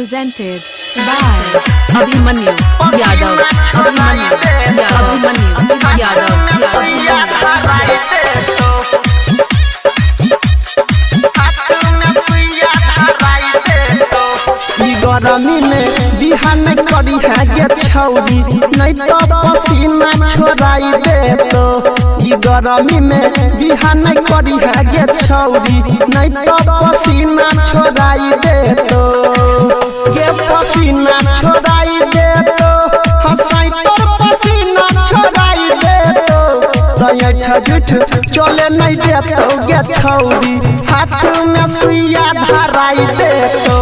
presented by Abhimanyu Yadav. Abhimanyu गरमी में बिहान करी है गे छौरी नहीं तो पसीना छोड़ाई दे तो गरमी में बिहान करी है गे छौरी नहीं तो पसीना छोड़ाई दे तो ये पसीना छोड़ाई दे तो हंसाई तो पसीना छोड़ाई दे तो झूठ चले नहीं दे तो गे छौरी हाथ में सुइया धराई दे तो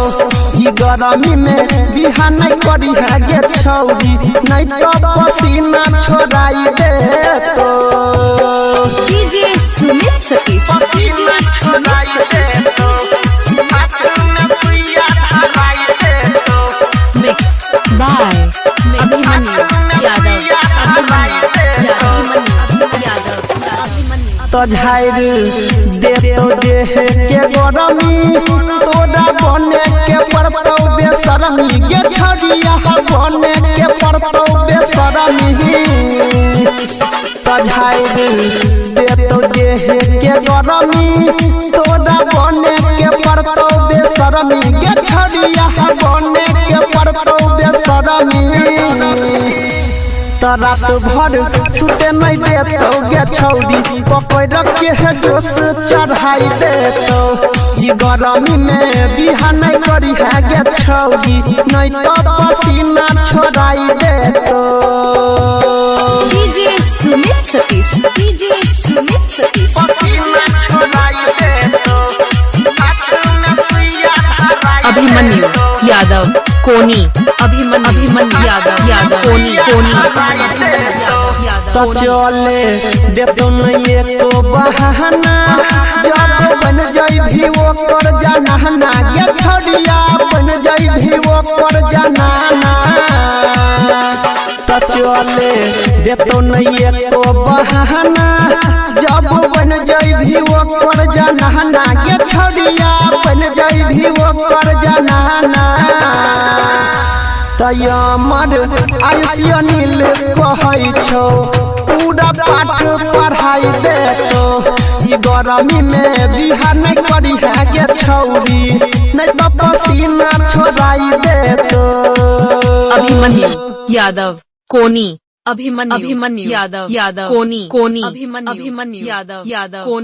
गरमी में बिहान करी है गे छौरी नहीं तो पसीना छोड़ाई दे तो DJ Sumit Satish. पसीना छोड़ाई दे तो हाथ में सुइया धराई दे तो Mix by Abhimanyu Yadav. तो झाइर दे तो देह के गरमी तोरा बने के पड़तौ बेशरमी गे छड़िया बने के पड़तौ बेशरमी तो झाइर दे तो देह के गरमी तोरा बने के पड़तौ बेशरमी गे छड़िया बने के पड़तौ बेशरमी तो रात भर सुते नहीं दे तो गे छौरी पकड़ के है जोश चढ़ाई दे तो गरमी में बिहान करी है गे छौरी नहीं तो पसीना छोड़ाई दे तो DJ Sumit Satish. DJ Sumit Satish. पसीना छोड़ाई दे तो हाथ में सुइया धराई दे Abhimanyu Yadav. Koni. Abhimanyu Yadav. Koni. तो चले दे तुम ये को बहाना जब बन जाई भी वो कर जाना ना गे छड़िया बन जाई भी वो कर जाना ना तो चले दे तुम ये को बहाना जब बन जाई भी वो कर जाना ना गे छड़िया बन जाई भी वो कर जाना ना तयमर आयुष्य नील कहै छौ पूरा पाठ पढ़ाई दे तो गरमी में बिहान करी है गे छौरी नहीं तो पसीना छोड़ाई दे तो Abhimanyu Yadav. Koni. Abhimanyu Yadav. Koni. Abhimanyu Yadav. Koni.